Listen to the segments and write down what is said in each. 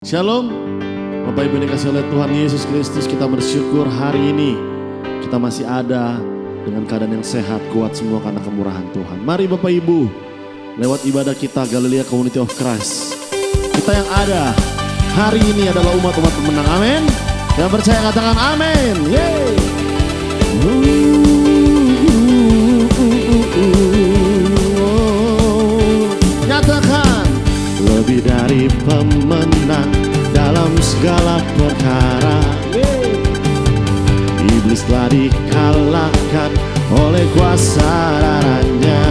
Shalom, Bapak Ibu yang dikasihi oleh Tuhan Yesus Kristus, kita bersyukur hari ini kita masih ada dengan keadaan yang sehat, kuat semua karena kemurahan Tuhan. Mari Bapak Ibu, lewat ibadah kita Galilea Community of Christ, kita yang ada hari ini adalah umat-umat pemenang, amin. Yang percaya katakan amin. Yeay. Nyatakan lebih dari pemenang dalam segala perkara. Iblis telah dikalahkan oleh kuasa darahnya.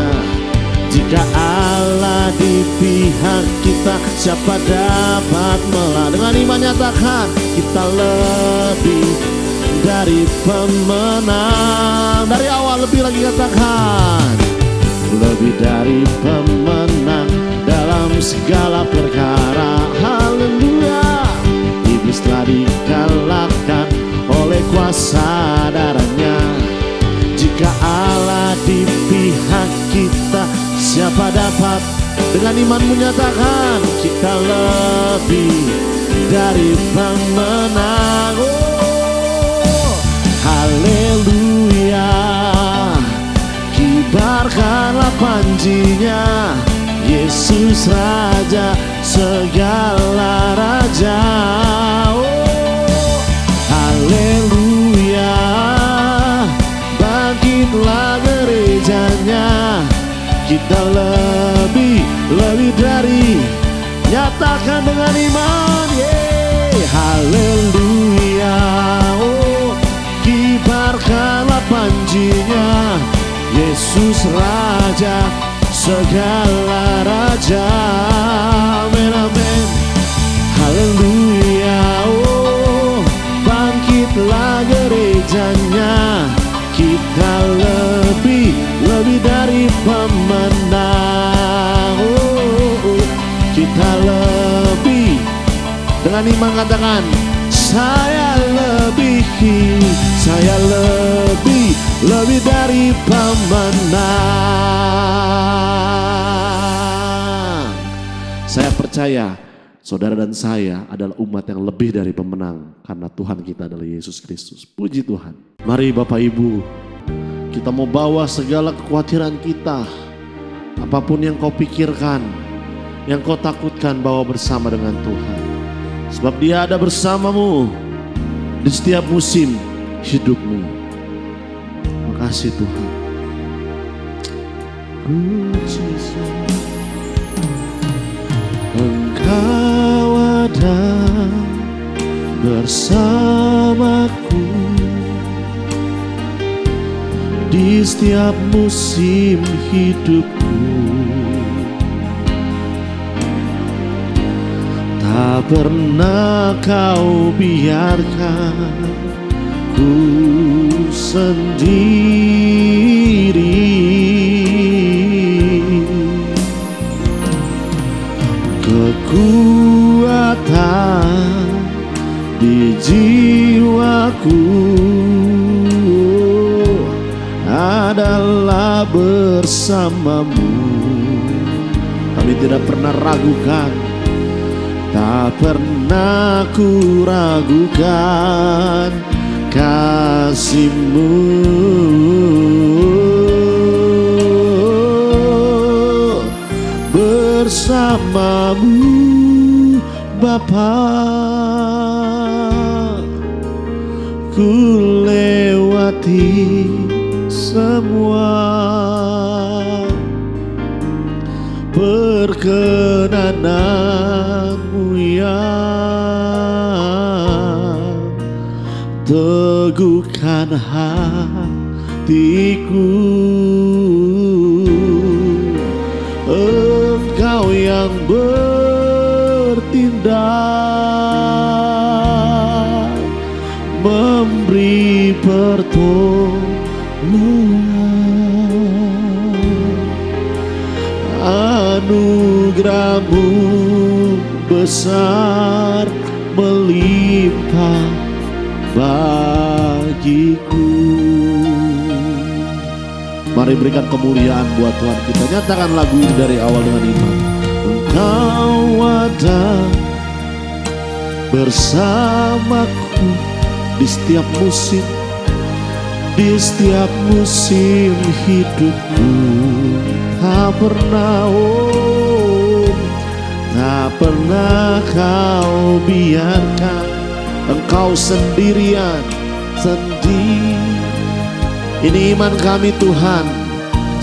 Jika Allah di pihak kita, siapa dapat melawan? Dengan iman nyatakan kita lebih dari pemenang. Dari awal lebih lagi katakan lebih dari pemenang dalam segala perkara. Haleluya. Iblis telah dikalahkan oleh kuasa darahnya. Jika Allah di pihak kita, siapa dapat? Dengan iman menyatakan kita lebih dari pemenang. Oh, haleluya. Kibarkanlah panjinya, Yesus Raja segala raja. Oh, haleluya. Bangkitlah gerejanya, kita lebih dari. Nyatakan dengan iman, haleluya. Oh, kibarkanlah panjinya, Yesus Raja segala raja. Amin, amin. Haleluya. Oh, bangkitlah gerejanya, kita lebih dari pemenang. Oh, kita lebih. Dengan iman katakan saya lebih dari pemenang. Saya percaya saudara dan saya adalah umat yang lebih dari pemenang karena Tuhan kita adalah Yesus Kristus. Puji Tuhan. Mari Bapak Ibu, kita mau bawa segala kekhawatiran kita, apapun yang kau pikirkan, yang kau takutkan, bawa bersama dengan Tuhan. Sebab Dia ada bersamamu di setiap musim hidupmu. Makasih Tuhan. Engkau ada bersamaku di setiap musim hidupku. Tak pernah kau biarkan ku sendiri. Kekuatan di jiwaku adalah bersamamu. Kami tidak pernah ragukan, tak pernah ku ragukan kasih-Mu. Bersamamu Bapa, ku lewati semua perkenanan-Mu yang teguhkan hatiku. Engkau yang bertindak, memberi pertolongan. Anugerah-Mu besar melimpah bagiku. Mari berikan kemuliaan buat Tuhan kita. Nyatakan lagu ini dari awal dengan iman. Engkau ada bersamaku di setiap musim hidupku. Tak pernah kau biarkan engkau sendirian sendiri. Ini iman kami Tuhan,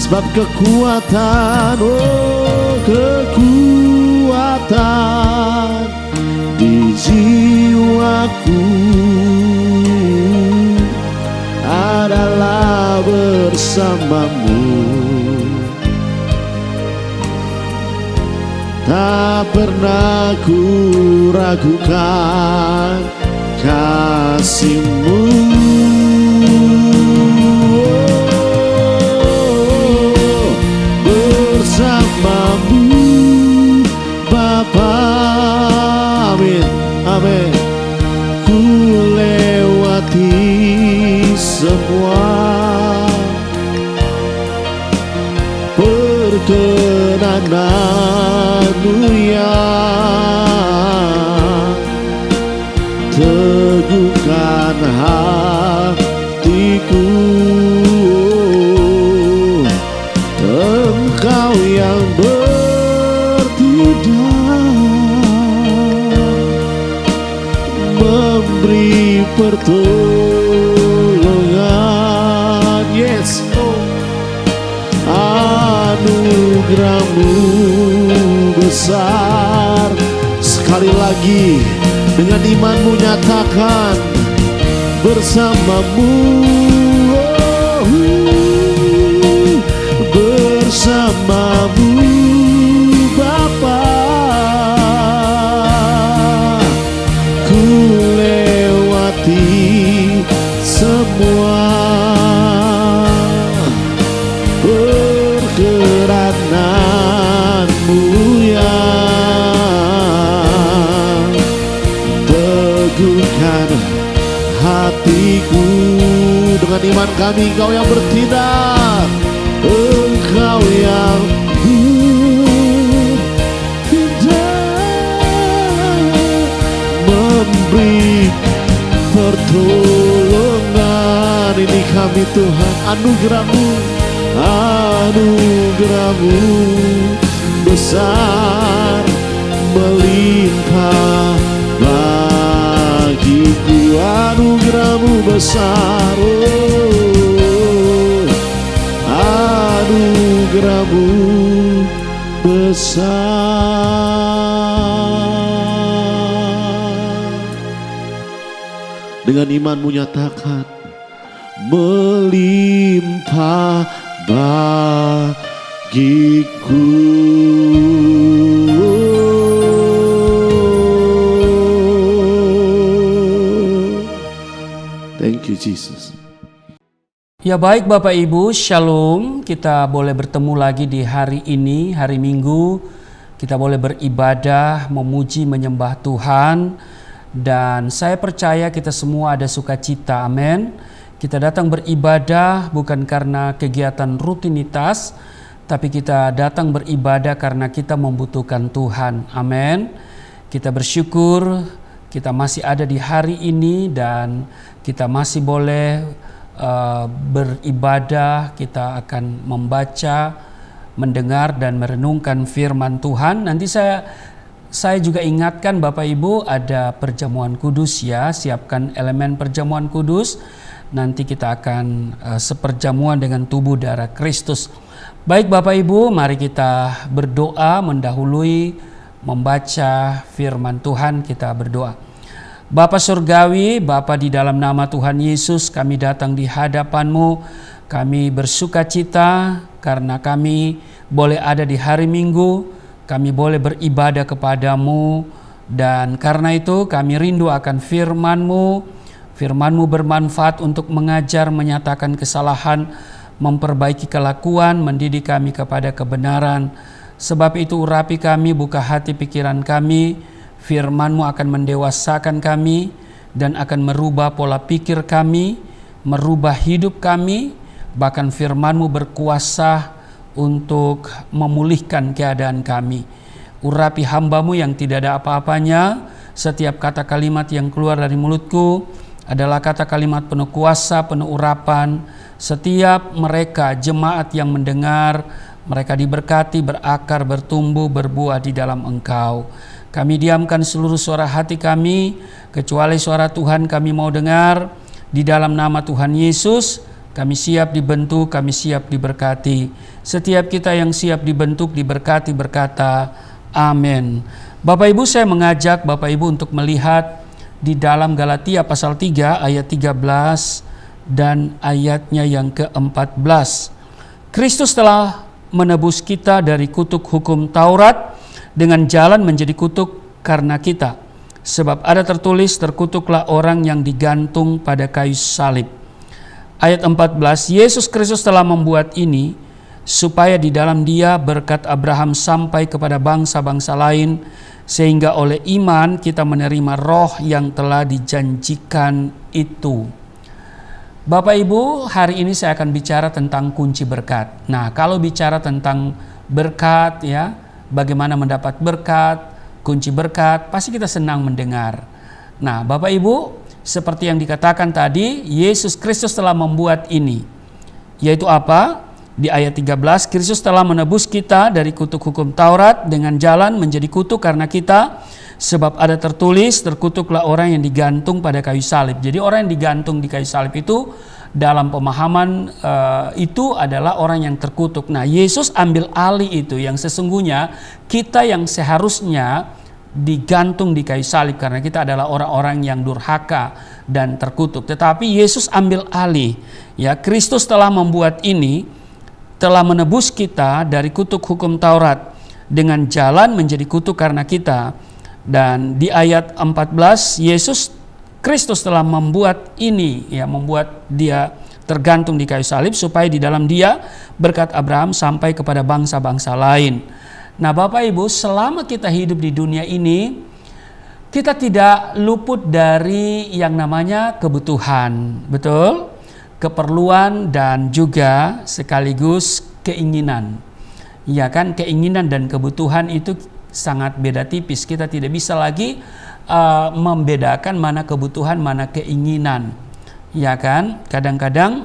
sebab kekuatan di jiwaku adalah bersamamu. Tak pernah ku ragukan kasih-Mu. Bersamamu Bapa, amin, amin. Ku lewati semua perkenanan-Mu yang teguhkan hatiku. Engkau yang memberi pertolongan. Yes, anugerah-Mu besar. Sekali lagi dengan imanmu nyatakan, bersamamu, bersamamu Bapa. Ku lewati semua perkenanan-Mu yang teguhkan hatiku. Dengan iman kami Engkau yang bertindak, Engkau yang memberi pertolongan. Ini kami Tuhan, anugerah-Mu, anugerah-Mu besar melimpah bagiku. Anugerah-Mu besar, anugerah-Mu besar. Dengan imanmu nyatakan, melimpah bagiku. Thank you Jesus. Ya baik Bapak Ibu, Shalom. Kita boleh bertemu lagi di hari ini, hari Minggu. Kita boleh beribadah, memuji, menyembah Tuhan. Dan saya percaya kita semua ada sukacita, amin. Kita datang beribadah bukan karena kegiatan rutinitas, tapi kita datang beribadah karena kita membutuhkan Tuhan, amin. Kita bersyukur kita masih ada di hari ini dan kita masih boleh beribadah. Kita akan membaca, mendengar dan merenungkan firman Tuhan. Nanti saya juga ingatkan Bapak Ibu ada perjamuan kudus ya, siapkan elemen perjamuan kudus. Nanti kita akan seperjamuan dengan tubuh darah Kristus. Baik Bapak Ibu, mari kita berdoa mendahului membaca firman Tuhan. Kita berdoa. Bapa Surgawi, Bapa di dalam nama Tuhan Yesus, kami datang di hadapan-Mu. Kami bersukacita karena kami boleh ada di hari Minggu. Kami boleh beribadah kepada-Mu, dan karena itu kami rindu akan firman-Mu. Firman-Mu bermanfaat untuk mengajar, menyatakan kesalahan, memperbaiki kelakuan, mendidik kami kepada kebenaran. Sebab itu urapi kami, buka hati pikiran kami. Firman-Mu akan mendewasakan kami dan akan merubah pola pikir kami, merubah hidup kami. Bahkan firman-Mu berkuasa untuk memulihkan keadaan kami. Urapi hamba-Mu yang tidak ada apa-apanya, Setiap kata kalimat yang keluar dari mulutku adalah kata kalimat penuh kuasa, penuh urapan. Setiap mereka jemaat yang mendengar, mereka diberkati, berakar, bertumbuh, berbuah di dalam Engkau. Kami diamkan seluruh suara hati kami, kecuali suara Tuhan kami mau dengar. Di dalam nama Tuhan Yesus, kami siap dibentuk, kami siap diberkati. Setiap kita yang siap dibentuk, diberkati, berkata, amin. Bapak Ibu, saya mengajak Bapak Ibu untuk melihat di dalam Galatia pasal 3 ayat 13 dan ayatnya yang ke-14. Kristus telah menebus kita dari kutuk hukum Taurat dengan jalan menjadi kutuk karena kita. Sebab ada tertulis, terkutuklah orang yang digantung pada kayu salib. Ayat 14, Yesus Kristus telah membuat ini supaya di dalam Dia berkat Abraham sampai kepada bangsa-bangsa lain, sehingga oleh iman kita menerima roh yang telah dijanjikan itu. Bapak Ibu, hari ini saya akan bicara tentang kunci berkat. Nah, kalau bicara tentang berkat ya, bagaimana mendapat berkat, kunci berkat, pasti kita senang mendengar. Nah, Bapak Ibu, seperti yang dikatakan tadi, Yesus Kristus telah membuat ini. Yaitu apa? Di ayat 13, Kristus telah menebus kita dari kutuk hukum Taurat dengan jalan menjadi kutuk karena kita. Sebab ada tertulis, terkutuklah orang yang digantung pada kayu salib. Jadi orang yang digantung di kayu salib itu dalam pemahaman itu adalah orang yang terkutuk. Nah, Yesus ambil alih itu, yang sesungguhnya kita yang seharusnya digantung di kayu salib karena kita adalah orang-orang yang durhaka dan terkutuk. Tetapi Yesus ambil alih. Ya, Kristus telah membuat ini, telah menebus kita dari kutuk hukum Taurat dengan jalan menjadi kutuk karena kita. Dan di ayat 14, Yesus Kristus telah membuat ini, ya, membuat Dia tergantung di kayu salib supaya di dalam Dia berkat Abraham sampai kepada bangsa-bangsa lain. Nah, Bapak Ibu, selama kita hidup di dunia ini, kita tidak luput dari yang namanya kebutuhan, betul? Keperluan dan juga sekaligus keinginan. Ya kan, keinginan dan kebutuhan itu sangat beda tipis. Kita tidak bisa lagi membedakan mana kebutuhan, mana keinginan. Ya kan? Kadang-kadang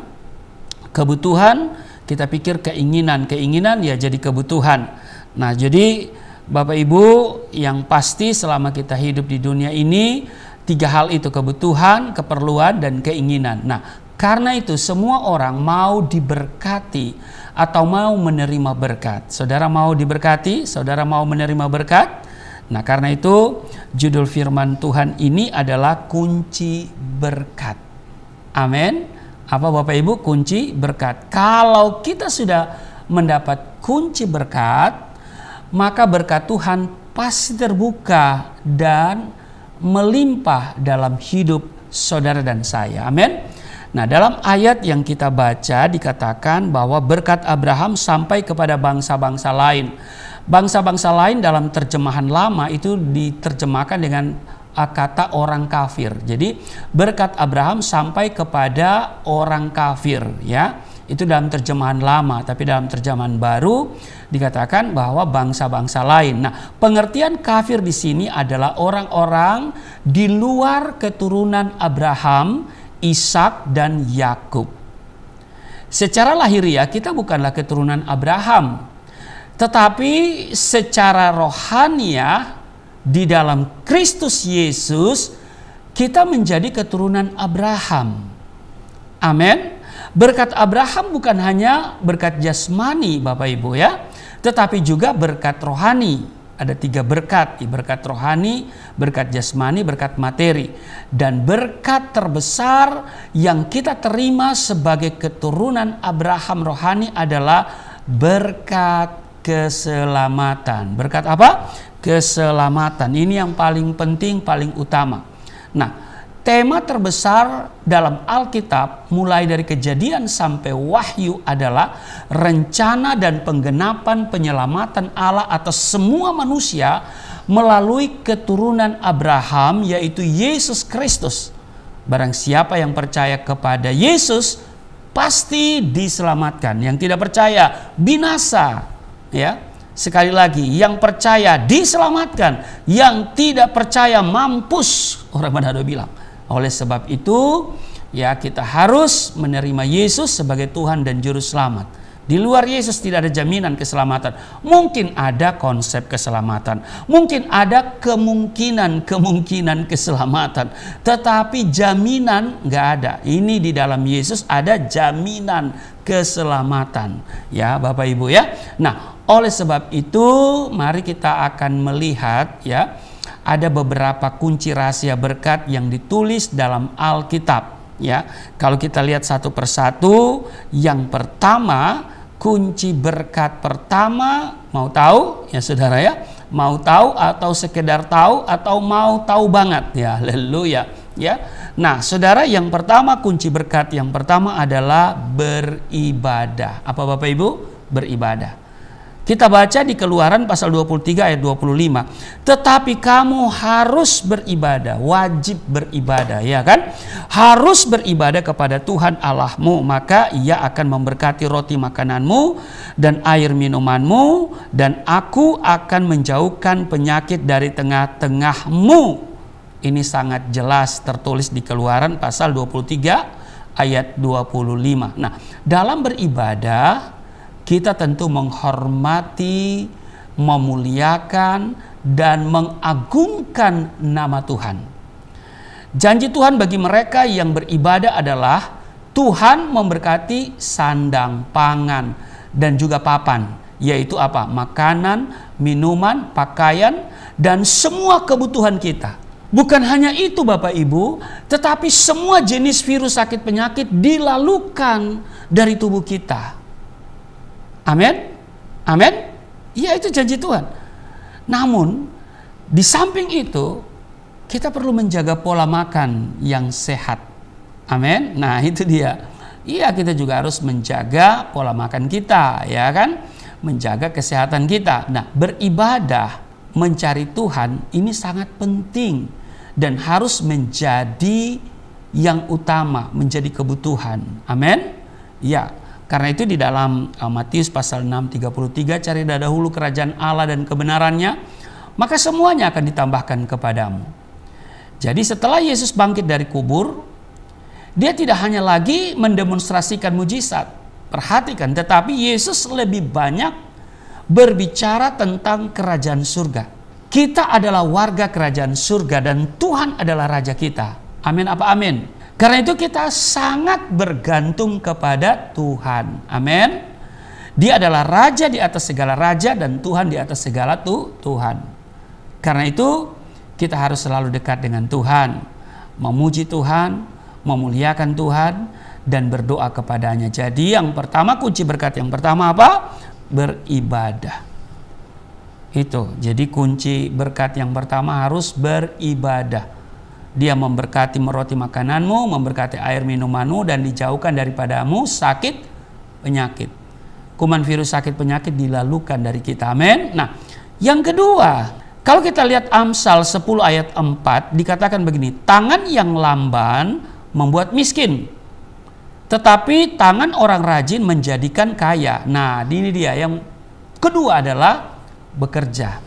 kebutuhan kita pikir keinginan, keinginan ya jadi kebutuhan. Nah, jadi Bapak Ibu, yang pasti selama kita hidup di dunia ini, tiga hal itu, kebutuhan, keperluan, dan keinginan. Nah, karena itu semua orang mau diberkati atau mau menerima berkat. Saudara mau diberkati? Saudara mau menerima berkat? Nah, karena itu judul firman Tuhan ini adalah kunci berkat. Amin. Apa Bapak Ibu? Kunci berkat. Kalau kita sudah mendapat kunci berkat, maka berkat Tuhan pasti terbuka dan melimpah dalam hidup saudara dan saya. Amin. Nah, dalam ayat yang kita baca dikatakan bahwa berkat Abraham sampai kepada bangsa-bangsa lain. Bangsa-bangsa lain dalam terjemahan lama itu diterjemahkan dengan kata orang kafir. Jadi berkat Abraham sampai kepada orang kafir, ya. Itu dalam terjemahan lama, tapi dalam terjemahan baru dikatakan bahwa bangsa-bangsa lain. Nah, pengertian kafir di sini adalah orang-orang di luar keturunan Abraham, Ishak dan Yakub. Secara lahiriah kita bukanlah keturunan Abraham, tetapi secara rohaniah di dalam Kristus Yesus kita menjadi keturunan Abraham. Amin. Berkat Abraham bukan hanya berkat jasmani, Bapak Ibu ya, tetapi juga berkat rohani. Ada tiga berkat, berkat rohani, berkat jasmani, berkat materi. Dan berkat terbesar yang kita terima sebagai keturunan Abraham rohani adalah berkat keselamatan. Berkat apa? Keselamatan. Ini yang paling penting, paling utama. Nah, tema terbesar dalam Alkitab mulai dari Kejadian sampai Wahyu adalah rencana dan penggenapan penyelamatan Allah atas semua manusia melalui keturunan Abraham, yaitu Yesus Kristus. Barang siapa yang percaya kepada Yesus pasti diselamatkan. Yang tidak percaya binasa, ya. Sekali lagi, yang percaya diselamatkan, yang tidak percaya mampus, orang Manado bilang. Oleh sebab itu, ya kita harus menerima Yesus sebagai Tuhan dan Juru Selamat. Di luar Yesus tidak ada jaminan keselamatan. Mungkin ada konsep keselamatan, mungkin ada kemungkinan keselamatan, tetapi jaminan nggak ada. Ini di dalam Yesus ada jaminan keselamatan, ya Bapak Ibu ya. Nah, oleh sebab itu mari kita akan melihat ya, ada beberapa kunci rahasia berkat yang ditulis dalam Alkitab. Ya, kalau kita lihat satu persatu, yang pertama, kunci berkat pertama, mau tahu ya saudara ya? Mau tahu atau sekedar tahu atau mau tahu banget ya, haleluya ya. Nah saudara, yang pertama, kunci berkat yang pertama adalah beribadah. Apa Bapak Ibu? Beribadah. Kita baca di Keluaran pasal 23 ayat 25. Tetapi kamu harus beribadah, wajib beribadah, ya kan? Harus beribadah kepada Tuhan Allahmu, maka Ia akan memberkati roti makananmu dan air minumanmu, dan Aku akan menjauhkan penyakit dari tengah-tengahmu. Ini sangat jelas tertulis di Keluaran pasal 23 ayat 25. Nah, dalam beribadah kita tentu menghormati, memuliakan, dan mengagungkan nama Tuhan. Janji Tuhan bagi mereka yang beribadah adalah Tuhan memberkati sandang, pangan, dan juga papan. Yaitu apa? Makanan, minuman, pakaian, dan semua kebutuhan kita. Bukan hanya itu Bapak Ibu, tetapi semua jenis virus sakit penyakit dilalukan dari tubuh kita. Amin, amin. Iya, itu janji Tuhan. Namun di samping itu kita perlu menjaga pola makan yang sehat. Amin. Nah itu dia. Iya, kita juga harus menjaga pola makan kita, ya kan? Menjaga kesehatan kita. Nah, beribadah, mencari Tuhan ini sangat penting dan harus menjadi yang utama, menjadi kebutuhan. Amin. Ya. Karena itu di dalam Matius pasal 6:33, cari dahulu kerajaan Allah dan kebenarannya, maka semuanya akan ditambahkan kepadamu. Jadi setelah Yesus bangkit dari kubur, Dia tidak hanya lagi mendemonstrasikan mujizat. Perhatikan, tetapi Yesus lebih banyak berbicara tentang kerajaan surga. Kita adalah warga kerajaan surga dan Tuhan adalah raja kita. Amin apa amin? Karena itu kita sangat bergantung kepada Tuhan. Amin. Dia adalah raja di atas segala raja dan Tuhan di atas segala Tuhan. Karena itu kita harus selalu dekat dengan Tuhan, memuji Tuhan, memuliakan Tuhan, dan berdoa kepadanya. Jadi yang pertama, kunci berkat yang pertama apa? Beribadah. Itu. Jadi kunci berkat yang pertama harus beribadah. Dia memberkati roti makananmu, memberkati air minumanmu, dan dijauhkan daripadamu sakit penyakit. Kuman virus sakit penyakit dilalukan dari kita. Amin. Nah, yang kedua, kalau kita lihat Amsal 10 ayat 4, dikatakan begini, tangan yang lamban membuat miskin, tetapi tangan orang rajin menjadikan kaya. Nah, ini dia. Yang kedua adalah bekerja.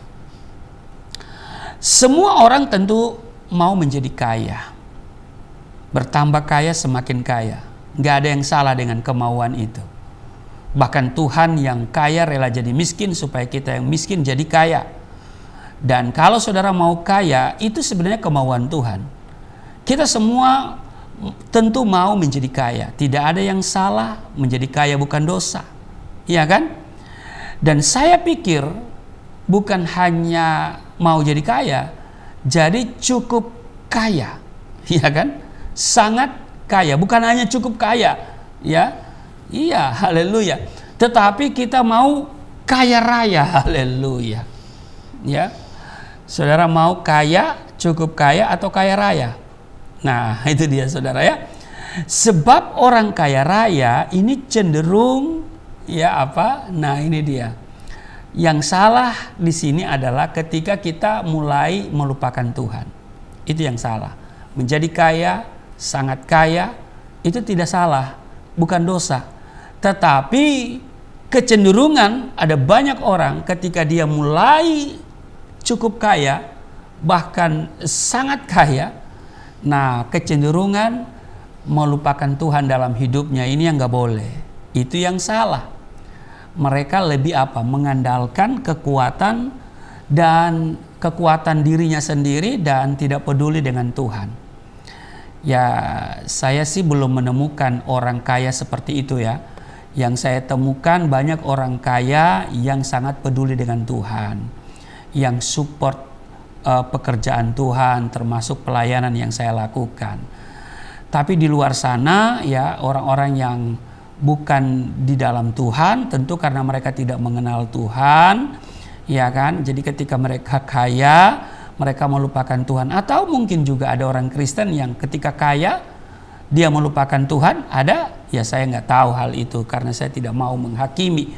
Semua orang tentu mau menjadi kaya, bertambah kaya, semakin kaya. Gak ada yang salah dengan kemauan itu. Bahkan Tuhan yang kaya rela jadi miskin supaya kita yang miskin jadi kaya. Dan kalau saudara mau kaya, itu sebenarnya kemauan Tuhan. Kita semua tentu mau menjadi kaya. Tidak ada yang salah, menjadi kaya bukan dosa, iya kan? Dan saya pikir bukan hanya mau jadi kaya, jadi cukup kaya, ya kan? Sangat kaya, bukan hanya cukup kaya, ya. Iya, haleluya. Tetapi kita mau kaya raya, haleluya. Ya. Saudara mau kaya, cukup kaya atau kaya raya? Nah, itu dia saudara ya. Sebab orang kaya raya ini cenderung ya apa? Nah, ini dia. Yang salah di sini adalah ketika kita mulai melupakan Tuhan. Itu yang salah. Menjadi kaya, sangat kaya, itu tidak salah, bukan dosa. Tetapi kecenderungan ada banyak orang ketika dia mulai cukup kaya, bahkan sangat kaya, nah kecenderungan melupakan Tuhan dalam hidupnya. Ini yang gak boleh, itu yang salah. Mereka lebih mengandalkan kekuatan dirinya sendiri dan tidak peduli dengan Tuhan. Ya, saya sih belum menemukan orang kaya seperti itu ya. Yang saya temukan banyak orang kaya yang sangat peduli dengan Tuhan, yang support pekerjaan Tuhan, termasuk pelayanan yang saya lakukan. Tapi di luar sana ya, orang-orang yang bukan di dalam Tuhan, tentu karena mereka tidak mengenal Tuhan, ya kan? Jadi ketika mereka kaya, mereka melupakan Tuhan. Atau mungkin juga ada orang Kristen yang ketika kaya dia melupakan Tuhan. Ada? Ya saya nggak tahu hal itu karena saya tidak mau menghakimi.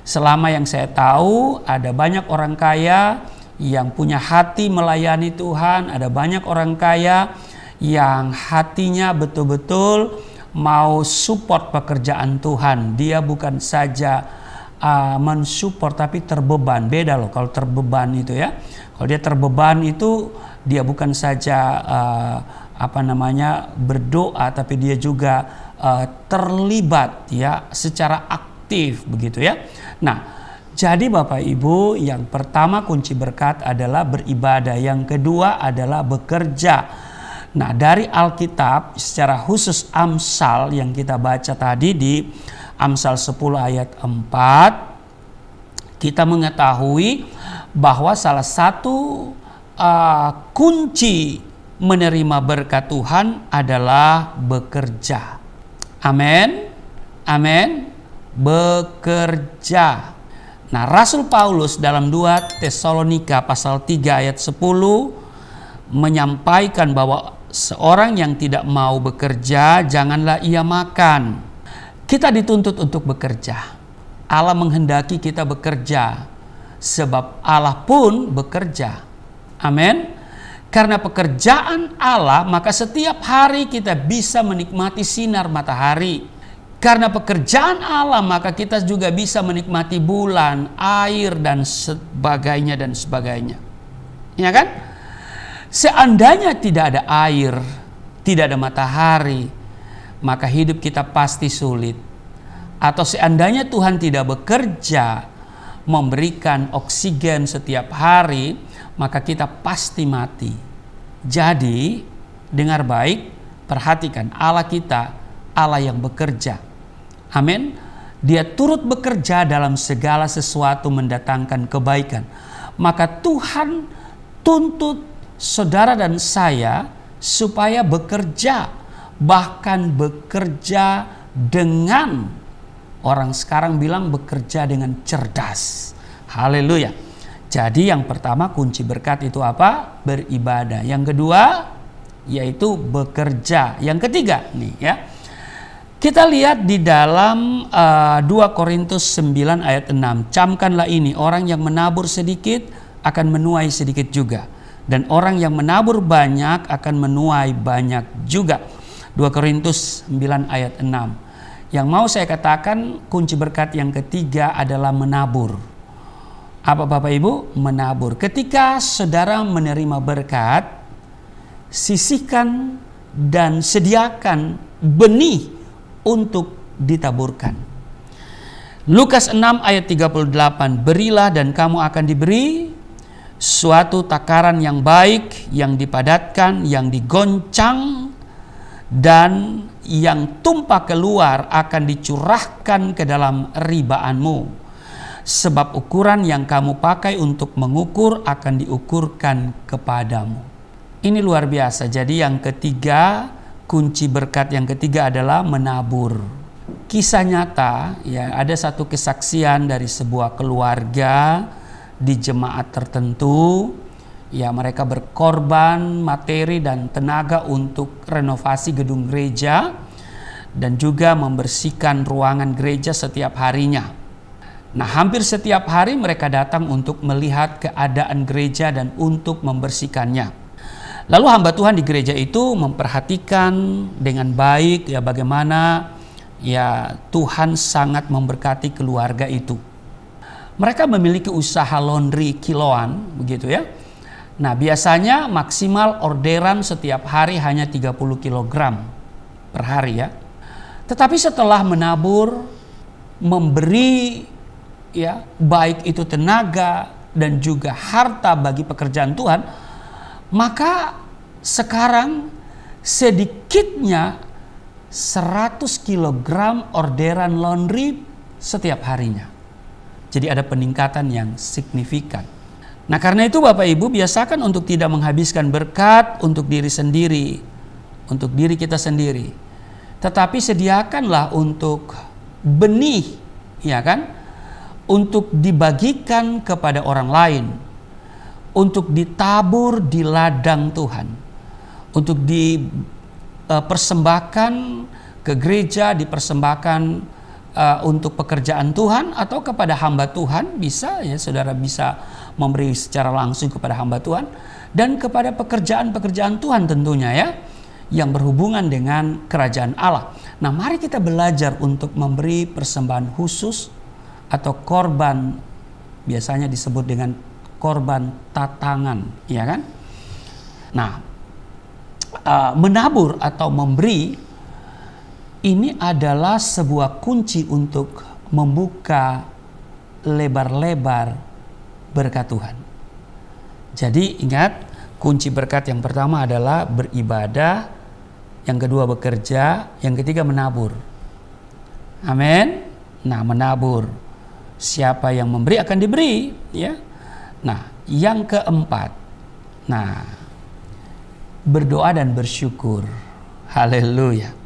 Selama yang saya tahu, ada banyak orang kaya yang punya hati melayani Tuhan. Ada banyak orang kaya yang hatinya betul-betul mau support pekerjaan Tuhan. Dia bukan saja mensupport tapi terbeban. Beda loh kalau terbeban itu ya. Kalau dia terbeban itu dia bukan saja berdoa, tapi dia juga terlibat ya secara aktif begitu ya. Nah, jadi Bapak Ibu, yang pertama kunci berkat adalah beribadah, yang kedua adalah bekerja. Nah, dari Alkitab secara khusus Amsal yang kita baca tadi di Amsal 10 ayat 4, kita mengetahui bahwa salah satu kunci menerima berkat Tuhan adalah bekerja. Amin. Amin. Bekerja. Nah, Rasul Paulus dalam 2 Tesalonika pasal 3 ayat 10 menyampaikan bahwa seorang yang tidak mau bekerja, janganlah ia makan. Kita dituntut untuk bekerja. Allah menghendaki kita bekerja, sebab Allah pun bekerja. Amin. Karena pekerjaan Allah, maka setiap hari kita bisa menikmati sinar matahari. Karena pekerjaan Allah, maka kita juga bisa menikmati bulan, air, dan sebagainya, dan sebagainya. Ya kan? Seandainya tidak ada air, tidak ada matahari, maka hidup kita pasti sulit. Atau seandainya Tuhan tidak bekerja, memberikan oksigen setiap hari, maka kita pasti mati. Jadi, dengar baik, perhatikan, Allah kita, Allah yang bekerja. Amin. Dia turut bekerja dalam segala sesuatu mendatangkan kebaikan. Maka Tuhan tuntut saudara dan saya supaya bekerja, bahkan bekerja dengan, orang sekarang bilang bekerja dengan cerdas. Haleluya. Jadi yang pertama kunci berkat itu apa? Beribadah. Yang kedua yaitu bekerja. Yang ketiga nih ya. Kita lihat di dalam 2 Korintus 9 ayat 6. Camkanlah ini, orang yang menabur sedikit akan menuai sedikit juga. Dan orang yang menabur banyak akan menuai banyak juga. 2 Korintus 9 ayat 6. Yang mau saya katakan kunci berkat yang ketiga adalah menabur. Apa Bapak Ibu? Menabur. Ketika saudara menerima berkat, sisihkan dan sediakan benih untuk ditaburkan. Lukas 6 ayat 38, berilah dan kamu akan diberi, suatu takaran yang baik, yang dipadatkan, yang digoncang, dan yang tumpah keluar akan dicurahkan ke dalam ribaanmu. Sebab ukuran yang kamu pakai untuk mengukur akan diukurkan kepadamu. Ini luar biasa. Jadi yang ketiga, kunci berkat yang ketiga adalah menabur. Kisah nyata, ya, ada satu kesaksian dari sebuah keluarga di jemaat tertentu. Ya, mereka berkorban materi dan tenaga untuk renovasi gedung gereja dan juga membersihkan ruangan gereja setiap harinya. Nah, hampir setiap hari mereka datang untuk melihat keadaan gereja dan untuk membersihkannya. Lalu hamba Tuhan di gereja itu memperhatikan dengan baik ya bagaimana ya Tuhan sangat memberkati keluarga itu. Mereka memiliki usaha laundry kiloan, begitu ya. Nah, biasanya maksimal orderan setiap hari hanya 30 kg per hari ya. Tetapi setelah menabur, memberi ya, baik itu tenaga dan juga harta bagi pekerjaan Tuhan, maka sekarang sedikitnya 100 kg orderan laundry setiap harinya. Jadi ada peningkatan yang signifikan. Nah, karena itu Bapak Ibu, biasakan untuk tidak menghabiskan berkat untuk diri sendiri, untuk diri kita sendiri. Tetapi sediakanlah untuk benih, ya kan? Untuk dibagikan kepada orang lain, untuk ditabur di ladang Tuhan, untuk dipersembahkan ke gereja, dipersembahkan untuk pekerjaan Tuhan, atau kepada hamba Tuhan. Bisa ya, saudara bisa memberi secara langsung kepada hamba Tuhan, dan kepada pekerjaan-pekerjaan Tuhan tentunya ya, yang berhubungan dengan kerajaan Allah. Nah, mari kita belajar untuk memberi persembahan khusus atau korban, biasanya disebut dengan korban tatangan, ya kan? Nah, menabur atau memberi ini adalah sebuah kunci untuk membuka lebar-lebar berkat Tuhan. Jadi ingat, kunci berkat yang pertama adalah beribadah, yang kedua bekerja, yang ketiga menabur. Amin. Nah, menabur. Siapa yang memberi akan diberi, ya. Nah, yang keempat, nah, berdoa dan bersyukur. Haleluya.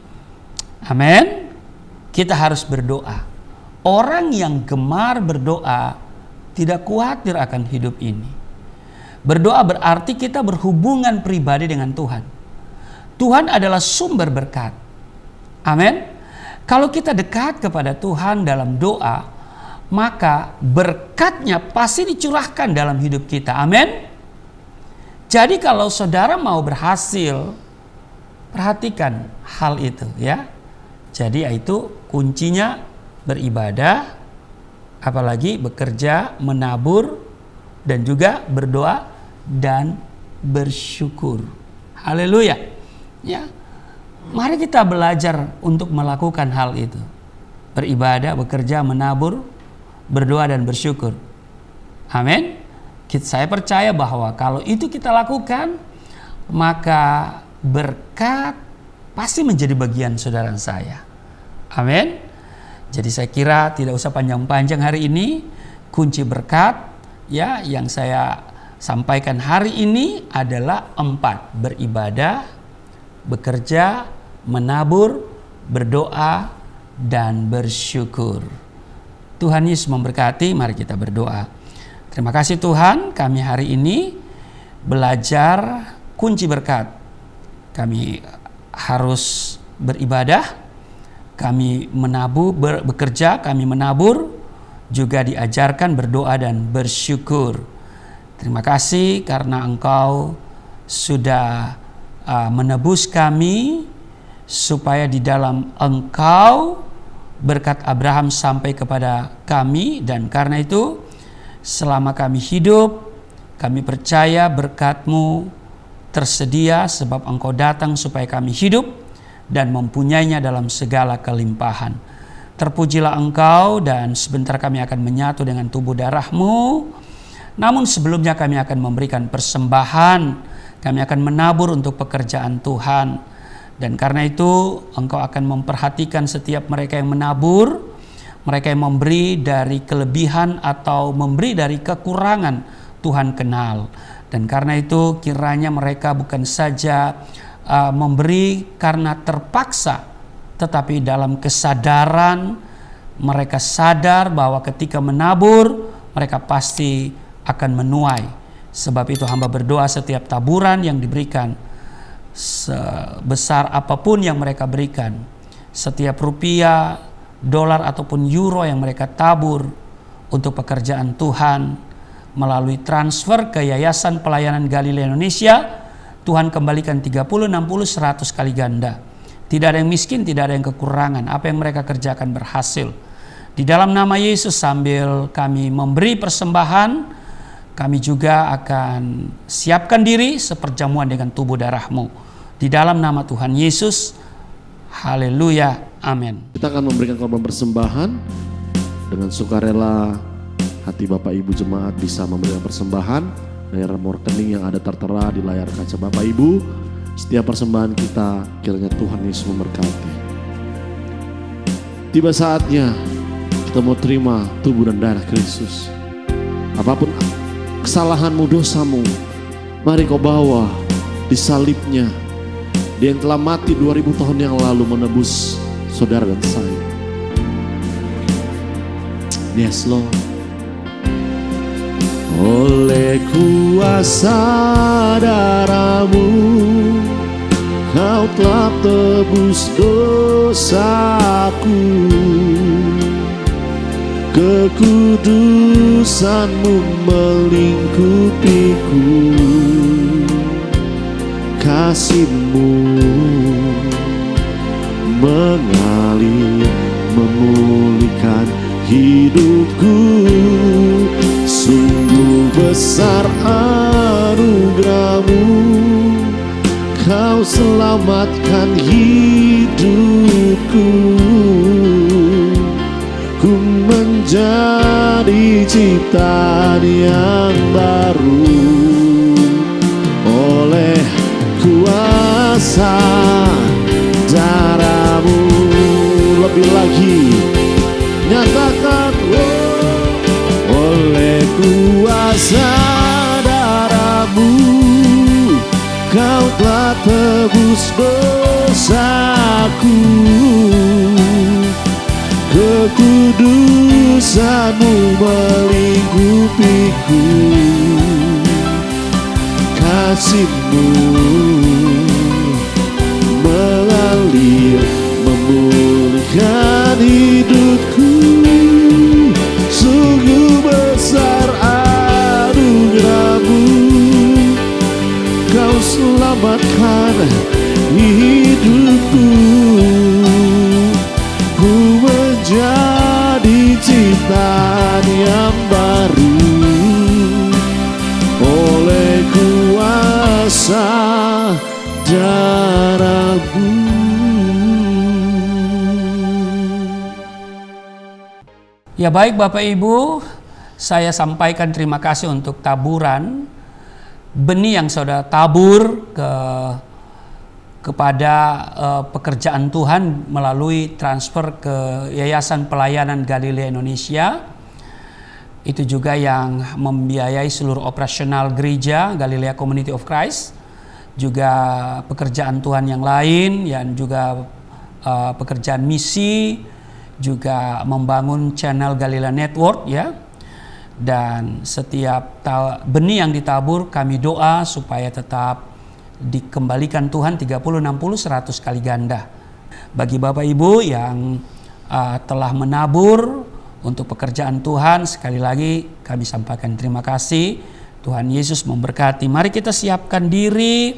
Amin. Kita harus berdoa. Orang yang gemar berdoa tidak khawatir akan hidup ini. Berdoa berarti kita berhubungan pribadi dengan Tuhan. Tuhan adalah sumber berkat. Amin. Kalau kita dekat kepada Tuhan dalam doa, maka berkatnya pasti dicurahkan dalam hidup kita. Amin. Jadi kalau saudara mau berhasil, perhatikan hal itu ya. Jadi itu kuncinya beribadah, apalagi bekerja, menabur, dan juga berdoa dan bersyukur. Haleluya. Ya. Mari kita belajar untuk melakukan hal itu. Beribadah, bekerja, menabur, berdoa dan bersyukur. Amin. Saya percaya bahwa kalau itu kita lakukan, maka berkat pasti menjadi bagian saudara saya. Amin. Jadi saya kira tidak usah panjang-panjang hari ini. Kunci berkat ya yang saya sampaikan hari ini adalah 4. Beribadah, bekerja, menabur, berdoa, dan bersyukur. Tuhan Yesus memberkati. Mari kita berdoa. Terima kasih Tuhan, kami hari ini belajar kunci berkat. Kami harus beribadah, kami menabur, bekerja, kami menabur, juga diajarkan berdoa dan bersyukur. Terima kasih karena Engkau sudah menebus kami, supaya di dalam Engkau berkat Abraham sampai kepada kami. Dan karena itu selama kami hidup, kami percaya berkat-Mu tersedia, sebab Engkau datang supaya kami hidup dan mempunyainya dalam segala kelimpahan. Terpujilah Engkau, dan sebentar kami akan menyatu dengan tubuh darah-Mu. Namun sebelumnya kami akan memberikan persembahan, kami akan menabur untuk pekerjaan Tuhan. Dan karena itu Engkau akan memperhatikan setiap mereka yang menabur, mereka yang memberi dari kelebihan atau memberi dari kekurangan, Tuhan kenal. Dan karena itu kiranya mereka bukan saja memberi karena terpaksa, tetapi dalam kesadaran mereka sadar bahwa ketika menabur mereka pasti akan menuai. Sebab itu hamba berdoa setiap taburan yang diberikan, sebesar apapun yang mereka berikan, setiap rupiah, dolar ataupun euro yang mereka tabur untuk pekerjaan Tuhan melalui transfer ke Yayasan Pelayanan Galilea Indonesia, Tuhan kembalikan 30, 60, 100 kali ganda. Tidak ada yang miskin, tidak ada yang kekurangan. Apa yang mereka kerjakan berhasil. Di dalam nama Yesus, sambil kami memberi persembahan, kami juga akan siapkan diri seperjamuan dengan tubuh darah-Mu. Di dalam nama Tuhan Yesus, haleluya, amin. Kita akan memberikan korban persembahan dengan sukarela. Hati Bapak Ibu jemaat bisa memberikan persembahan dari nomor rekening yang ada tertera di layar kaca Bapak Ibu. Setiap persembahan kita, kiranya Tuhan Yesus memberkati. Tiba saatnya kita mau terima tubuh dan darah Kristus. Apapun kesalahanmu, dosamu, mari kau bawa di salibnya. Dia yang telah mati 2000 tahun yang lalu menebus saudara dan saya. Yes Lord. Oleh kuasa darah-Mu, Kau telah tebus dosaku. Kekudusan-Mu melingkupiku. Kasih-Mu mengalir memulihkan hidupku. Sungguh besar anugerah-Mu, Kau selamatkan hidupku. Ku menjadi ciptaan yang baru oleh kuasa darah-Mu. Lebih lagi nyatakan, oleh kuasa darah-Mu, Kau telah tebus dosaku. Kekudusan-Mu melingkupiku. Kasih-Mu mengalir memulihkan hidupku. Sungguh besar anugerah-Mu, Kau selamatkan hidupku. Ku menjadi ciptaan yang baru oleh kuasa darah-Mu. Ya baik Bapak Ibu, saya sampaikan terima kasih untuk taburan benih yang saudara tabur kepada pekerjaan Tuhan melalui transfer ke Yayasan Pelayanan Galilea Indonesia. Itu juga yang membiayai seluruh operasional gereja Galilea Community of Christ. Juga pekerjaan Tuhan yang lain, yang juga pekerjaan misi, juga membangun channel Galilea Network ya. Dan setiap benih yang ditabur kami doa supaya tetap dikembalikan Tuhan 30, 60, 100 kali ganda. Bagi Bapak Ibu yang telah menabur untuk pekerjaan Tuhan, sekali lagi kami sampaikan terima kasih. Tuhan Yesus memberkati. Mari kita siapkan diri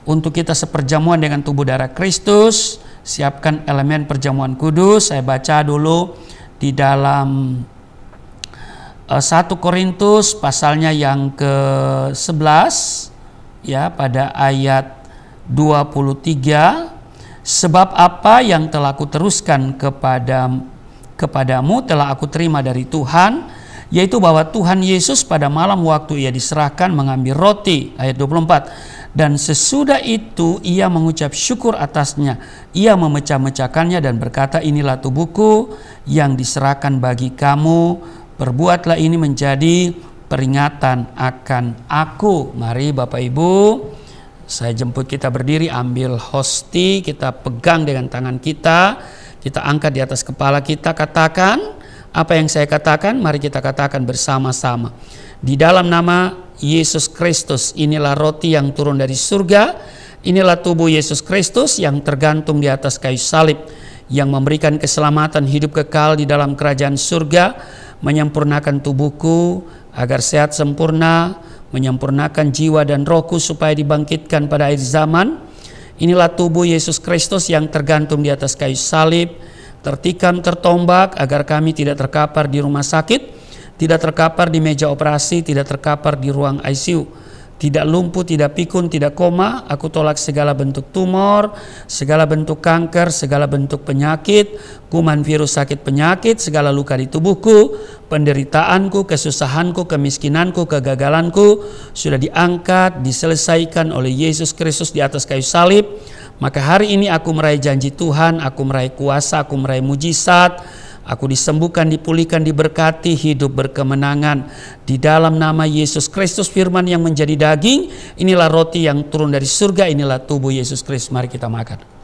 untuk kita seperjamuan dengan tubuh darah Kristus. Siapkan elemen perjamuan kudus. Saya baca dulu di dalam 1 Korintus pasalnya yang ke-11 ya, pada ayat 23. Sebab apa yang telah aku teruskan kepadamu telah aku terima dari Tuhan, yaitu bahwa Tuhan Yesus pada malam waktu ia diserahkan mengambil roti, ayat 24. Dan sesudah itu ia mengucap syukur atasnya, ia memecah-mecahkannya dan berkata, inilah tubuhku yang diserahkan bagi kamu, perbuatlah ini menjadi peringatan akan aku. Mari Bapak Ibu, saya jemput kita berdiri, ambil hosti, kita pegang dengan tangan kita angkat di atas kepala kita, katakan apa yang saya katakan, mari kita katakan bersama-sama. Di dalam nama Yesus Kristus, inilah roti yang turun dari surga, inilah tubuh Yesus Kristus yang tergantung di atas kayu salib, yang memberikan keselamatan hidup kekal di dalam kerajaan surga, menyempurnakan tubuhku agar sehat sempurna, menyempurnakan jiwa dan rohku supaya dibangkitkan pada akhir zaman. Inilah tubuh Yesus Kristus yang tergantung di atas kayu salib, tertikam, tertombak, agar kami tidak terkapar di rumah sakit, tidak terkapar di meja operasi, tidak terkapar di ruang ICU, tidak lumpuh, tidak pikun, tidak koma. Aku tolak segala bentuk tumor, segala bentuk kanker, segala bentuk penyakit, kuman, virus, sakit, penyakit, segala luka di tubuhku, penderitaanku, kesusahanku, kemiskinanku, kegagalanku sudah diangkat, diselesaikan oleh Yesus Kristus di atas kayu salib. Maka hari ini aku meraih janji Tuhan, aku meraih kuasa, aku meraih mujizat, aku disembuhkan, dipulihkan, diberkati, hidup berkemenangan di dalam nama Yesus Kristus. Firman yang menjadi daging, inilah roti yang turun dari surga, inilah tubuh Yesus Kristus. Mari kita makan.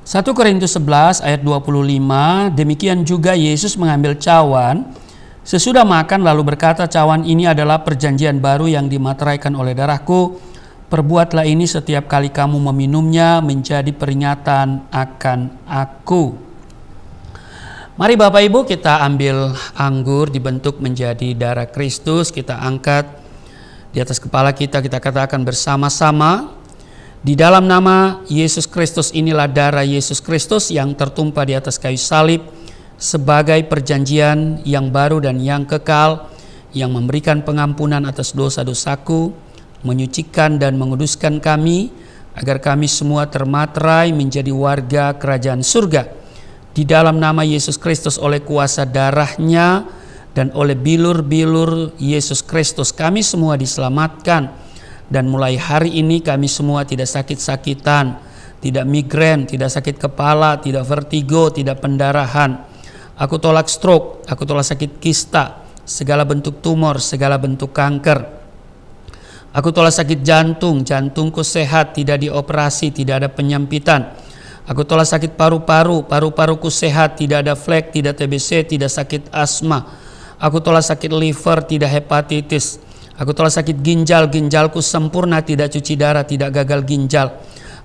Satu Korintus 11 ayat 25, demikian juga Yesus mengambil cawan sesudah makan lalu berkata, cawan ini adalah perjanjian baru yang dimateraikan oleh darahku. Perbuatlah ini setiap kali kamu meminumnya menjadi peringatan akan aku. Mari Bapak Ibu, kita ambil anggur dibentuk menjadi darah Kristus. Kita angkat di atas kepala kita, kita katakan bersama-sama, di dalam nama Yesus Kristus, inilah darah Yesus Kristus yang tertumpah di atas kayu salib sebagai perjanjian yang baru dan yang kekal, yang memberikan pengampunan atas dosa-dosaku, menyucikan dan menguduskan kami, agar kami semua termaterai menjadi warga kerajaan surga. Di dalam nama Yesus Kristus, oleh kuasa darahnya dan oleh bilur-bilur Yesus Kristus, kami semua diselamatkan. Dan mulai hari ini kami semua tidak sakit-sakitan, tidak migrain, tidak sakit kepala, tidak vertigo, tidak pendarahan. Aku tolak stroke, aku tolak sakit kista, segala bentuk tumor, segala bentuk kanker. Aku tolak sakit jantung, jantungku sehat, tidak dioperasi, tidak ada penyempitan. Aku tolak sakit paru-paru, paru-paruku sehat, tidak ada flek, tidak TBC, tidak sakit asma. Aku tolak sakit liver, tidak hepatitis. Aku tolak sakit ginjal, ginjalku sempurna, tidak cuci darah, tidak gagal ginjal.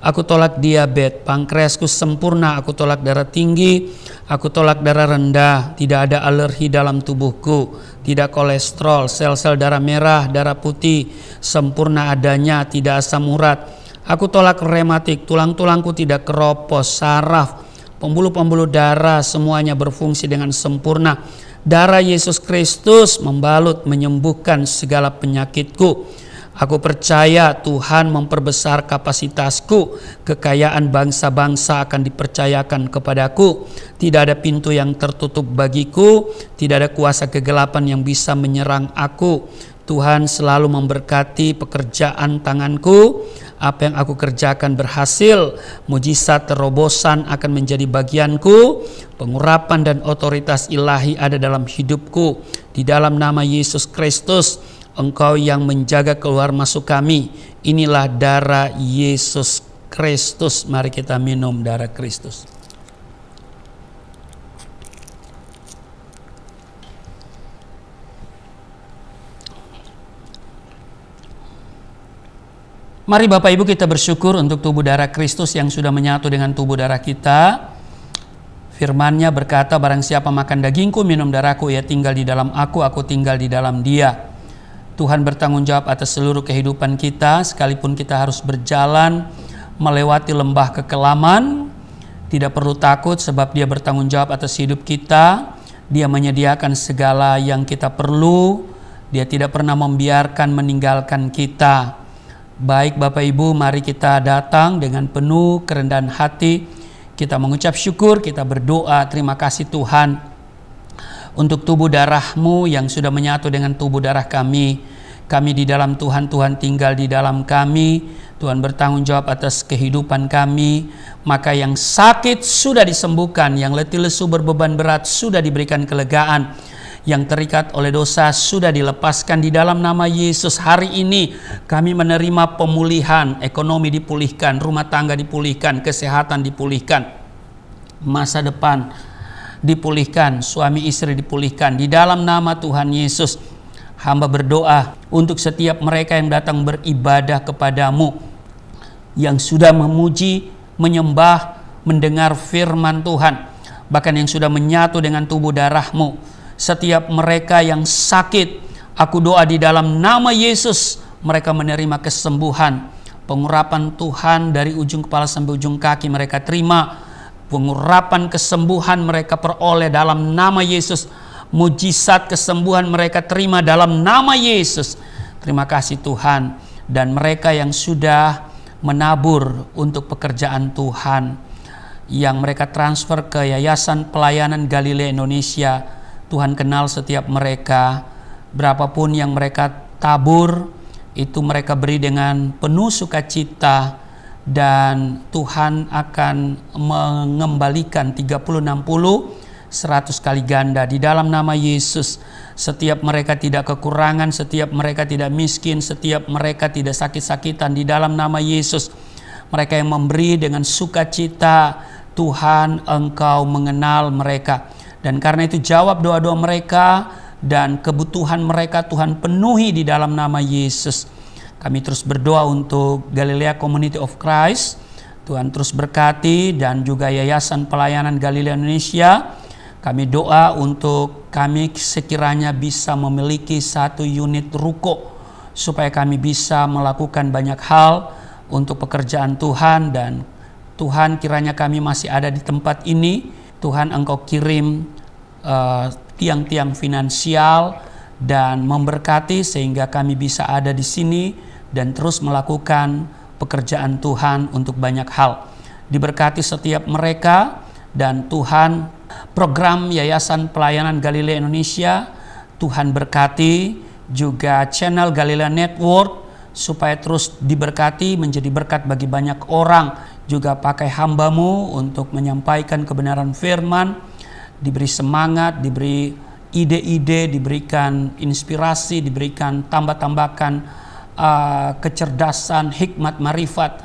Aku tolak diabetes, pankreasku sempurna. Aku tolak darah tinggi, aku tolak darah rendah, tidak ada alergi dalam tubuhku, tidak kolesterol, sel-sel darah merah, darah putih sempurna adanya, tidak asam urat. Aku tolak rematik, tulang-tulangku tidak keropos, saraf, pembuluh-pembuluh darah semuanya berfungsi dengan sempurna. Darah Yesus Kristus membalut, menyembuhkan segala penyakitku. Aku percaya Tuhan memperbesar kapasitasku, kekayaan bangsa-bangsa akan dipercayakan kepadaku. Tidak ada pintu yang tertutup bagiku, tidak ada kuasa kegelapan yang bisa menyerang aku. Tuhan selalu memberkati pekerjaan tanganku. Apa yang aku kerjakan berhasil, mujizat terobosan akan menjadi bagianku. Pengurapan dan otoritas ilahi ada dalam hidupku. Di dalam nama Yesus Kristus, Engkau yang menjaga keluar masuk kami. Inilah darah Yesus Kristus. Mari kita minum darah Kristus. Mari Bapak Ibu kita bersyukur untuk tubuh darah Kristus yang sudah menyatu dengan tubuh darah kita. Firman-Nya berkata, barang siapa makan dagingku, minum darahku, ia tinggal di dalam aku tinggal di dalam dia. Tuhan bertanggung jawab atas seluruh kehidupan kita, sekalipun kita harus berjalan melewati lembah kekelaman. Tidak perlu takut sebab Dia bertanggung jawab atas hidup kita. Dia menyediakan segala yang kita perlu. Dia tidak pernah membiarkan meninggalkan kita. Baik Bapak Ibu, mari kita datang dengan penuh kerendahan hati. Kita mengucap syukur, kita berdoa, terima kasih Tuhan untuk tubuh darah-Mu yang sudah menyatu dengan tubuh darah kami. Kami di dalam Tuhan, Tuhan tinggal di dalam kami. Tuhan bertanggung jawab atas kehidupan kami. Maka yang sakit sudah disembuhkan, yang letih lesu berbeban berat sudah diberikan kelegaan, yang terikat oleh dosa sudah dilepaskan di dalam nama Yesus. Hari ini kami menerima pemulihan, ekonomi dipulihkan, rumah tangga dipulihkan, kesehatan dipulihkan, masa depan dipulihkan, suami istri dipulihkan. Di dalam nama Tuhan Yesus, hamba berdoa untuk setiap mereka yang datang beribadah kepadamu, yang sudah memuji, menyembah, mendengar firman Tuhan, bahkan yang sudah menyatu dengan tubuh darah-Mu. Setiap mereka yang sakit, Aku doa di dalam nama Yesus, mereka menerima kesembuhan. Pengurapan Tuhan dari ujung kepala sampai ujung kaki mereka terima. Pengurapan kesembuhan mereka peroleh dalam nama Yesus. Mujizat kesembuhan mereka terima dalam nama Yesus. Terima kasih Tuhan. Dan mereka yang sudah menabur untuk pekerjaan Tuhan, yang mereka transfer ke Yayasan Pelayanan Galilea Indonesia, Tuhan kenal setiap mereka. Berapapun yang mereka tabur, itu mereka beri dengan penuh sukacita, dan Tuhan akan mengembalikan 30, 60, 100 kali ganda di dalam nama Yesus. Setiap mereka tidak kekurangan, setiap mereka tidak miskin, setiap mereka tidak sakit-sakitan di dalam nama Yesus. Mereka yang memberi dengan sukacita, Tuhan Engkau mengenal mereka. Dan karena itu jawab doa-doa mereka dan kebutuhan mereka Tuhan penuhi di dalam nama Yesus. Kami terus berdoa untuk Galilea Community of Christ. Tuhan terus berkati, dan juga Yayasan Pelayanan Galilea Indonesia. Kami doa untuk kami sekiranya bisa memiliki 1 unit ruko, supaya kami bisa melakukan banyak hal untuk pekerjaan Tuhan. Dan Tuhan, kiranya kami masih ada di tempat ini, Tuhan Engkau kirim tiang-tiang finansial dan memberkati sehingga kami bisa ada di sini dan terus melakukan pekerjaan Tuhan untuk banyak hal. Diberkati setiap mereka, dan Tuhan, program Yayasan Pelayanan Galilea Indonesia, Tuhan berkati juga channel Galilea Network, supaya terus diberkati menjadi berkat bagi banyak orang. Juga pakai hamba-Mu untuk menyampaikan kebenaran firman, diberi semangat, diberi ide-ide, diberikan inspirasi, diberikan tambah-tambahkan kecerdasan, hikmat, marifat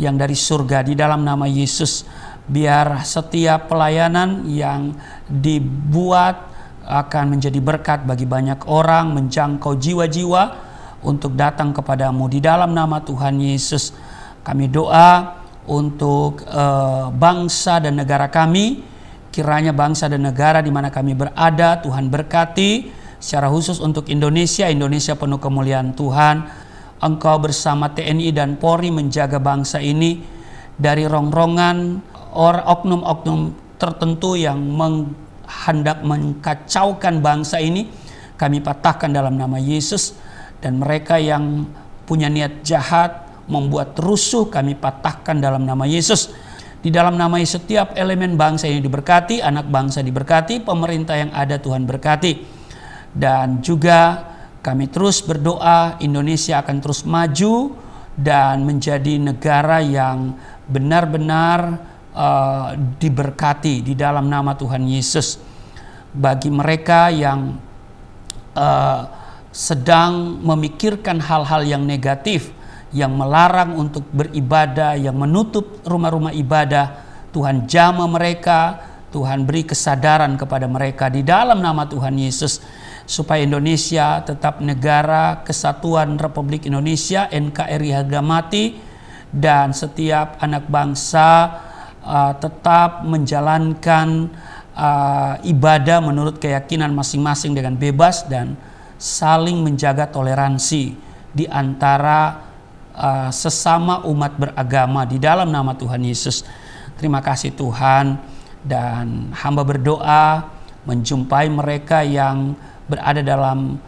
yang dari surga di dalam nama Yesus. Biar setiap pelayanan yang dibuat akan menjadi berkat bagi banyak orang, menjangkau jiwa-jiwa untuk datang kepadamu di dalam nama Tuhan Yesus. Kami doa untuk bangsa dan negara kami. Kiranya bangsa dan negara di mana kami berada Tuhan berkati, secara khusus untuk Indonesia penuh kemuliaan Tuhan. Engkau bersama TNI dan Polri menjaga bangsa ini dari rongrongan oknum-oknum tertentu yang hendak mengkacaukan bangsa ini. Kami patahkan dalam nama Yesus. Dan mereka yang punya niat jahat, membuat rusuh, kami patahkan dalam nama Yesus. Di dalam nama Yesus setiap elemen bangsa ini diberkati, anak bangsa diberkati, pemerintah yang ada Tuhan berkati. Dan juga kami terus berdoa Indonesia akan terus maju dan menjadi negara yang benar-benar diberkati di dalam nama Tuhan Yesus. Bagi mereka yang sedang memikirkan hal-hal yang negatif, yang melarang untuk beribadah, yang menutup rumah-rumah ibadah, Tuhan jamah mereka, Tuhan beri kesadaran kepada mereka di dalam nama Tuhan Yesus, supaya Indonesia tetap negara kesatuan Republik Indonesia, NKRI harga mati, dan setiap anak bangsa tetap menjalankan ibadah menurut keyakinan masing-masing dengan bebas dan saling menjaga toleransi di antara sesama umat beragama di dalam nama Tuhan Yesus. Terima kasih Tuhan, dan hamba berdoa menjumpai mereka yang berada dalam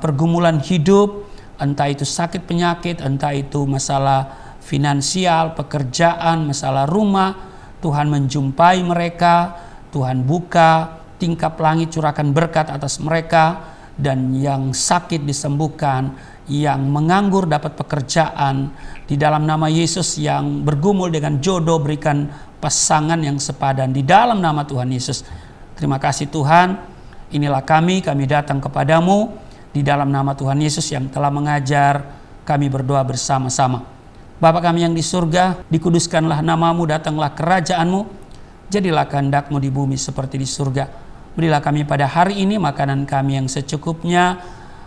pergumulan hidup, entah itu sakit penyakit, entah itu masalah finansial, pekerjaan, masalah rumah. Tuhan menjumpai mereka, Tuhan buka tingkap langit, curahkan berkat atas mereka, dan yang sakit disembuhkan, yang menganggur dapat pekerjaan di dalam nama Yesus, yang bergumul dengan jodoh berikan pasangan yang sepadan di dalam nama Tuhan Yesus. Terima kasih Tuhan, inilah kami datang kepadamu di dalam nama Tuhan Yesus yang telah mengajar kami berdoa bersama-sama. Bapa kami yang di surga, dikuduskanlah namamu, datanglah kerajaanmu, jadilah kehendak-Mu di bumi seperti di surga. Berilah kami pada hari ini makanan kami yang secukupnya.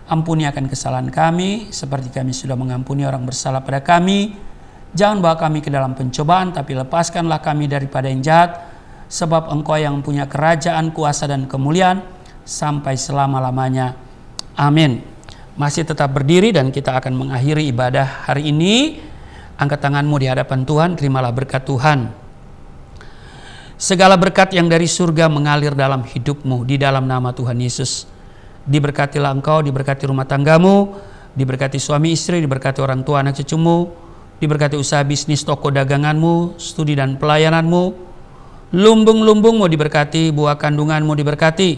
Ampuni akan kesalahan kami, seperti kami sudah mengampuni orang bersalah pada kami. Jangan bawa kami ke dalam pencobaan, tapi lepaskanlah kami daripada yang jahat. Sebab Engkau yang punya kerajaan, kuasa, dan kemuliaan sampai selama-lamanya. Amin. masih tetap berdiri dan kita akan mengakhiri ibadah hari ini. Angkat tanganmu di hadapan Tuhan, terimalah berkat Tuhan. Segala berkat yang dari surga mengalir dalam hidupmu di dalam nama Tuhan Yesus. Diberkatilah engkau, diberkati rumah tanggamu, diberkati suami istri, diberkati orang tua anak cucumu, diberkati usaha bisnis toko daganganmu, studi dan pelayananmu, lumbung-lumbungmu diberkati, buah kandunganmu diberkati,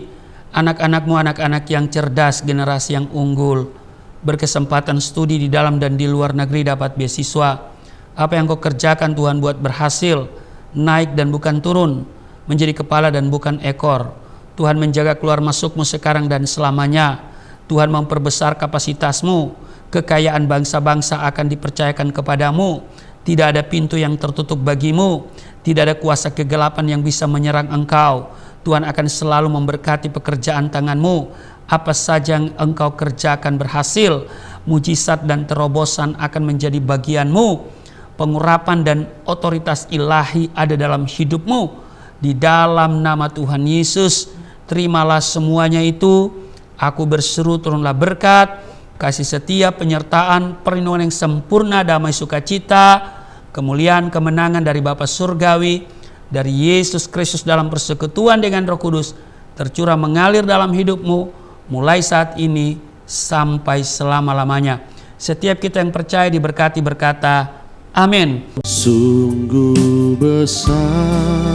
anak-anakmu anak-anak yang cerdas, generasi yang unggul, berkesempatan studi di dalam dan di luar negeri, dapat beasiswa. Apa yang kau kerjakan Tuhan buat berhasil, naik dan bukan turun, menjadi kepala dan bukan ekor. Tuhan menjaga keluar masukmu sekarang dan selamanya. Tuhan memperbesar kapasitasmu, kekayaan bangsa-bangsa akan dipercayakan kepadamu. Tidak ada pintu yang tertutup bagimu, tidak ada kuasa kegelapan yang bisa menyerang engkau. Tuhan akan selalu memberkati pekerjaan tanganmu. Apa saja yang engkau kerjakan berhasil, mujizat dan terobosan akan menjadi bagianmu. Pengurapan dan otoritas ilahi ada dalam hidupmu. Di dalam nama Tuhan Yesus, terimalah semuanya itu. Aku berseru, turunlah berkat, kasih setia, penyertaan, perlindungan yang sempurna, damai sukacita, kemuliaan, kemenangan dari Bapa Surgawi, dari Yesus Kristus dalam persekutuan dengan Roh Kudus, tercurah mengalir dalam hidupmu, mulai saat ini sampai selama-lamanya. Setiap kita yang percaya diberkati berkata, amin. Sungguh besar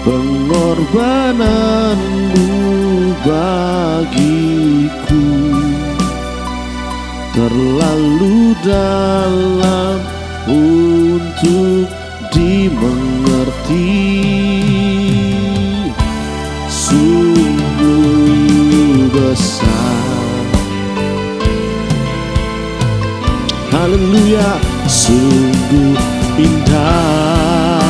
pengorbananmu bagiku, terlalu dalam untuk dimengerti. Sungguh besar, haleluya. Sungguh indah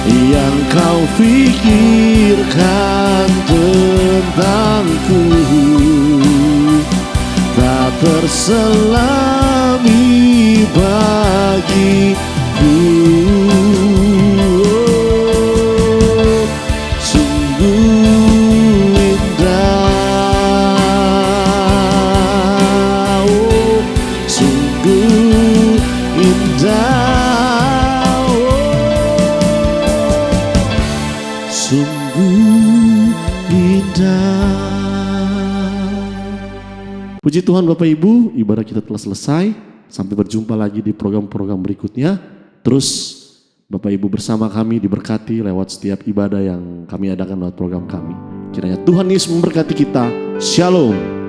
yang kau pikirkan tentangku, tak terselami bagiku. Sungguh indah, sungguh indah, sungguh indah. Puji Tuhan Bapak Ibu, ibadah kita telah selesai. Sampai berjumpa lagi di program-program berikutnya. Terus Bapak Ibu bersama kami diberkati lewat setiap ibadah yang kami adakan lewat program kami. Kiranya Tuhan Yesus memberkati kita. Shalom.